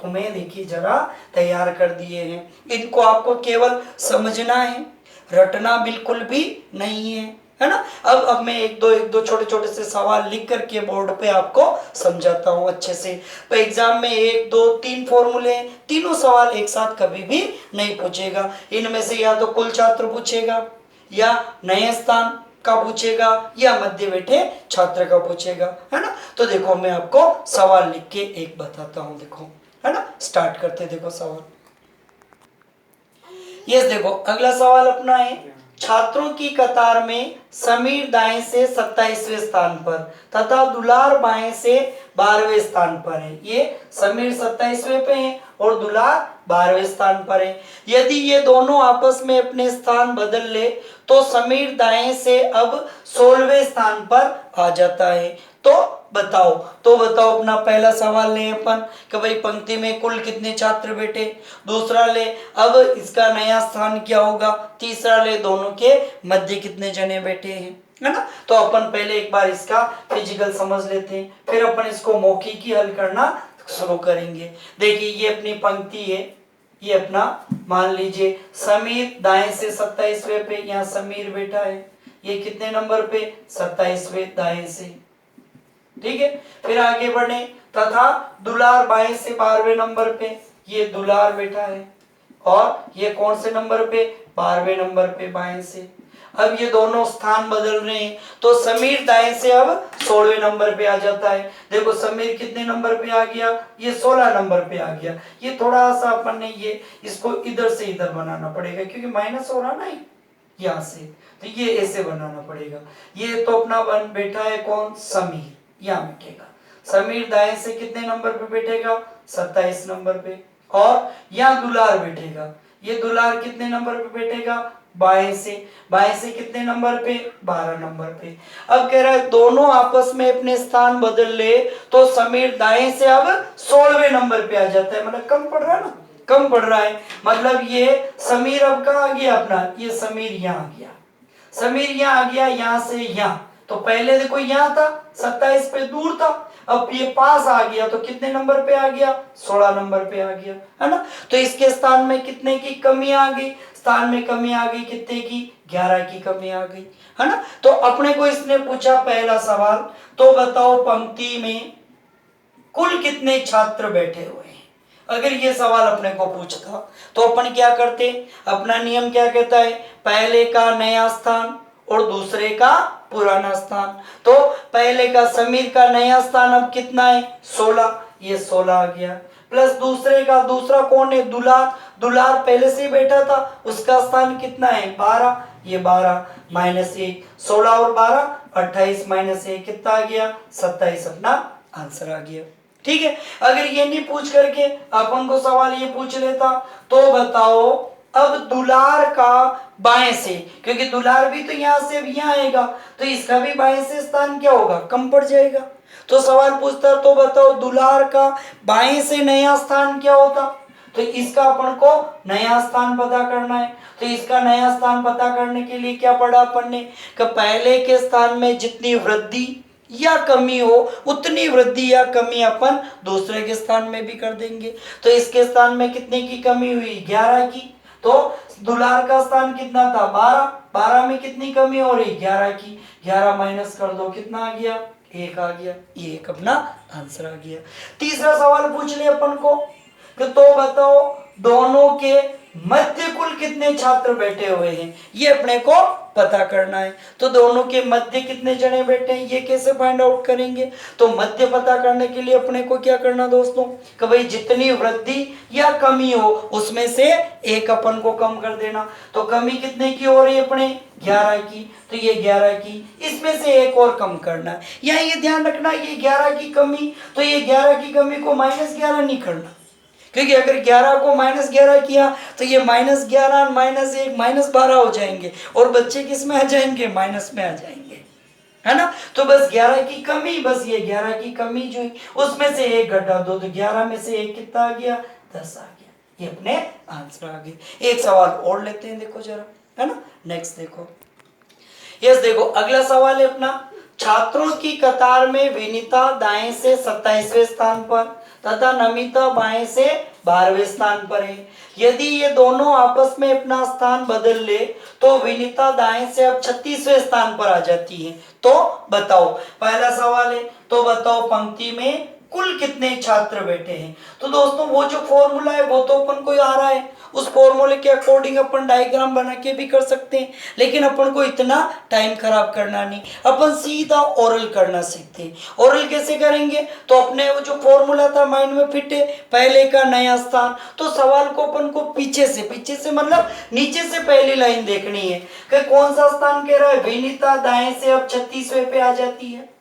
में देखिए जरा तैयार कर दिए हैं। इनको आपको केवल समझना है, रटना बिल्कुल भी नहीं है ना। अब मैं एक दो छोटे छोटे से सवाल लिख करके बोर्ड पे आपको समझाता हूँ अच्छे से। तो एग्जाम में 1 2 3 फॉर्मूले, तीनों सवाल एक साथ कभी भी नहीं पूछेगा। इनमें से या तो कुल छात्र पूछेगा, या नए स्थान का पूछेगा, या मध्य बैठे छात्र का पूछेगा, है ना। तो देखो मैं आपको सवाल लिख के एक बताता हूँ, देखो है ना। स्टार्ट करते, देखो सवाल ये देखो। अगला सवाल अपना है छात्रों की कतार में समीर दाएं से 27वें स्थान पर तथा दुलार बाएं से 12वें स्थान पर है। ये समीर 27वें पे है और दुलार 12वें स्थान पर है। यदि ये दोनों आपस में अपने स्थान बदल ले तो समीर दाएं से अब 16वें स्थान पर आ जाता है। तो बताओ अपना पहला सवाल ले अपन कि भाई पंक्ति में कुल कितने छात्र बैठे, दूसरा ले अब इसका नया स्थान क्या होगा, तीसरा ले दोनों के मध्य कितने जने बैठे हैं, है ना। तो अपन पहले एक बार इसका फिजिकल समझ लेते हैं, फिर अपन इसको मौखिकी हल करना शुरू करेंगे। देखिए ये अपनी पंक्ति है, ये अपना मान लीजिए समीर दाएं से 27वें पे, यहाँ समीर बैठा है, ये कितने नंबर पे 27वें दाएं से, ठीक है। फिर आगे बढ़े तथा दुलार बाएं से 12वें नंबर पे, ये दुलार बैठा है और ये कौन से नंबर पे 12वें नंबर पे बाएं से। अब ये दोनों स्थान बदल रहे हैं तो समीर दाएं से अब 16वें नंबर पे आ जाता है। देखो समीर कितने नंबर पे आ गया, ये 16 नंबर पे आ गया। ये थोड़ा सा अपन ने ये इसको इधर से इधर बनाना पड़ेगा क्योंकि माइनस हो रहा ना यहाँ से, तो ये ऐसे बनाना पड़ेगा। ये तो अपना बन बैठा है कौन, समीर, यहाँ बैठेगा। समीर दाएं से कितने नंबर पे बैठेगा 27 नंबर पे, और यहाँ दुलार बैठेगा, ये दुलार कितने नंबर पे बैठेगा बाएं से कितने नंबर पे 12 नंबर पे। अब कह रहा है दोनों आपस में अपने स्थान बदल ले तो समीर दाएं से अब 16वें नंबर पे आ जाता है। मतलब कम पड़ रहा है ना, कम पड़ रहा है। मतलब ये समीर अब कहाँ आ गया अपना, ये समीर यहाँ आ गया, समीर यहाँ आ गया, यहाँ से यहाँ। तो पहले देखो यहाँ था 27 पे दूर था, अब ये पास आ गया तो कितने नंबर पे आ गया 16 नंबर पे आ गया, है ना। तो इसके स्थान में कितने की कमी आ गई, स्थान में कमी आ गई कितने की 11 की कमी आ गई, है ना। तो अपने को इसने पूछा पहला सवाल, तो बताओ पंक्ति में कुल कितने छात्र बैठे हुए हैं। अगर ये सवाल अपने को पूछता तो अपन क्या करते, अपना नियम क्या कहता है, पहले का नया स्थान और दूसरे का पुराना स्थान। तो पहले का समीर का नया स्थान अब कितना है 16, ये 16 आ गया, प्लस दूसरे का दूसरा कौन है दुलार, दुलार पहले से ही बैठा था उसका स्थान कितना है 12, ये 12 माइनस 1, 16 और 12 28 माइनस 1 कितना आ गया 27, अपना आंसर आ गया। ठीक है, अगर ये नहीं पूछ करके अपन को सवाल ये पूछ लेता तो बताओ अब दुलार का बाएं से, क्योंकि दुलार भी तो यहां से अब यहां आएगा तो इसका भी बाएं से स्थान क्या होगा कम पड़ जाएगा। तो सवाल पूछता तो बताओ दुलार का बाएं से नया स्थान क्या होता, तो इसका अपन को नया स्थान पता करना है। तो इसका नया स्थान पता करने के लिए क्या पढ़ा अपन ने कि पहले के स्थान में जितनी वृद्धि या कमी हो उतनी वृद्धि या कमी अपन दूसरे के स्थान में भी कर देंगे। तो इसके स्थान में कितने की कमी हुई 11 की, तो दुलार का स्थान कितना था 12, 12 में कितनी कमी हो रही 11 की, 11 माइनस कर दो कितना आ गया 1 आ गया, ये एक अपना आंसर आ गया। तीसरा सवाल पूछ ले अपन को कि तो बताओ दोनों के मध्य कुल कितने छात्र बैठे हुए हैं, ये अपने को पता करना है। तो दोनों के मध्य कितने जने बैठे हैं ये कैसे फाइंड आउट करेंगे, तो मध्य पता करने के लिए अपने को क्या करना दोस्तों कि भाई जितनी वृद्धि या कमी हो उसमें से एक अपन को कम कर देना। तो कमी कितने की हो रही है अपने 11 की, तो ये 11 की, इसमें से एक और कम करना है। यहाँ ये ध्यान रखना ये 11 की कमी, तो ये 11 की कमी को -11 नहीं करना, क्योंकि अगर 11 को -11 किया तो ये -11 -1 -12 हो जाएंगे और बच्चे किस में आ जाएंगे माइनस में आ जाएंगे, है ना। तो बस 11 की कमी, बस ये 11 की कमी जो है उसमें से एक घटा दो, तो 11 में से एक कितना आ गया 10 आ गया, ये अपने आंसर आ गए। एक सवाल और लेते हैं देखो जरा, है ना। नेक्स्ट देखो, यस देखो अगला सवाल है अपना छात्रों की कतार में विनीता दाएं से 27वें स्थान पर तथा नमिता बाएं से 12वें स्थान पर है। यदि ये दोनों आपस में अपना स्थान बदल ले तो विनीता दाएं से अब 36वें स्थान पर आ जाती है। तो बताओ, पहला सवाल है तो बताओ पंक्ति में कुल कितने छात्र बैठे हैं। तो दोस्तों वो जो फॉर्मूला है वो तो अपन को आ रहा है, उस फॉर्मूले के अकॉर्डिंग अपन डायग्राम बना के भी कर सकते हैं, लेकिन अपन को इतना टाइम खराब करना नहीं, अपन सीधा ओरल करना सीखते हैं। ओरल कैसे करेंगे, तो अपने वो जो फॉर्मूला था माइंड में फिट है, पहले का नया स्थान, तो सवाल को अपन को पीछे से मतलब नीचे से पहली लाइन देखनी है कि कौन सा स्थान कह रहा है विनीता दाएं से अब 36वें पे आ जाती है।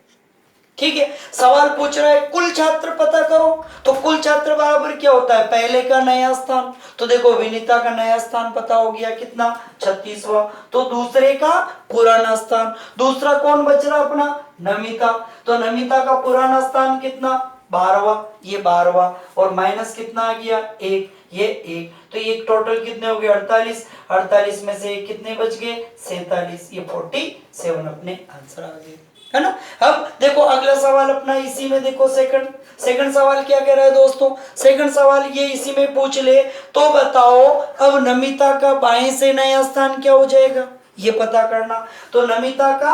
ठीक है, सवाल पूछ रहा है कुल छात्र पता करो, तो कुल छात्र बराबर क्या होता है पहले का नया स्थान, तो देखो विनीता का नया स्थान पता हो गया कितना 36वां, तो दूसरे का पुराना स्थान, दूसरा कौन बच रहा अपना नमिता, तो नमिता का पुराना स्थान कितना 12वां, ये 12वां और माइनस कितना आ गया 1, ये 1, तो ये टोटल कितने हो गए 48, 48 में से कितने बच गए 47, ये 47 अपने आंसर आ गए, है ना। अब देखो अगला सवाल अपना इसी में देखो सेकंड सवाल क्या कह रहा है दोस्तों, सेकंड सवाल ये इसी में पूछ ले तो बताओ अब नमिता का बाएं से नया स्थान क्या हो जाएगा ये पता करना। तो नमिता का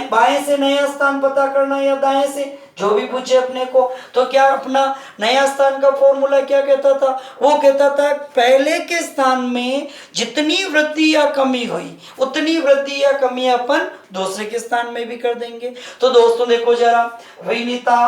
बाएं से नया स्थान पता करना या दाएं से, जो भी पूछे अपने को, तो क्या अपना नया स्थान का फॉर्मूला क्या कहता था, वो कहता था पहले के स्थान में जितनी वृद्धि या कमी हुई उतनी वृद्धि या कमी अपन दूसरे के स्थान में भी कर देंगे। तो दोस्तों देखो जरा, विनीता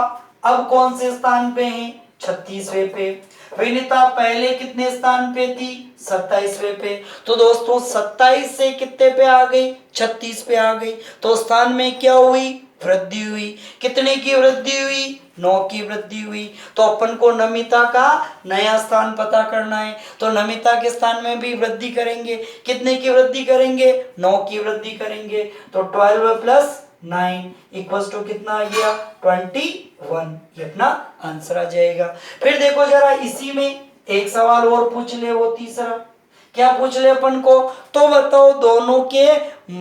अब कौन से स्थान पे है 36वें पे, विनीता पहले कितने स्थान पे थी 27वें पे, तो दोस्तों 27 से कितने पे आ गई 36 पे आ गई, तो स्थान में क्या हुई वृद्धि हुई, कितने की वृद्धि हुई 9 की वृद्धि हुई। तो अपन को नमिता का नया स्थान पता करना है, तो नमिता के स्थान में भी वृद्धि करेंगे, कितने की वृद्धि करेंगे 9 की वृद्धि करेंगे, तो 12 + 9 इक्वल्स टू कितना आ गया 21, ये अपना आंसर आ जाएगा। फिर देखो जरा इसी में एक सवाल और पूछ ले, वो तीसरा क्या पूछ ले अपन को, तो बताओ दोनों के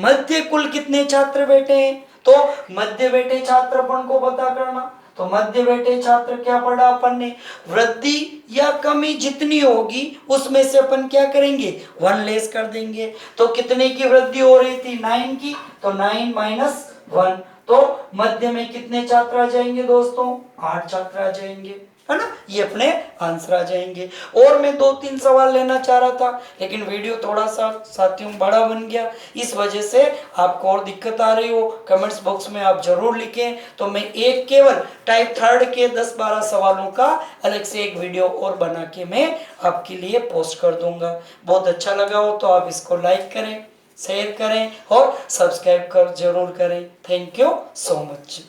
मध्य कुल कितने छात्र बैठे हैं, तो मध्य बैठे छात्र अपन को पता करना। तो मध्य बैठे छात्र क्या पढ़ा अपन ने, वृद्धि या कमी जितनी होगी उसमें से अपन क्या करेंगे 1 लेस कर देंगे। तो कितने की वृद्धि हो रही थी 9 की, तो 9 - 1, तो मध्य में कितने छात्र आ जाएंगे दोस्तों 8 छात्र आ जाएंगे, है ना, ये अपने आंसर आ जाएंगे। और मैं 2-3 सवाल लेना चाह रहा था, लेकिन वीडियो थोड़ा सा साथियों बड़ा बन गया, इस वजह से आपको और दिक्कत आ रही हो कमेंट्स बॉक्स में आप जरूर लिखें, तो मैं एक केवल टाइप 3 के 10-12 सवालों का अलग से एक वीडियो और बना के मैं आपके लिए पोस्ट कर दूंगा। बहुत अच्छा लगा हो तो आप इसको लाइक करें, शेयर करें और सब्सक्राइब कर जरूर करें। Thank you so much.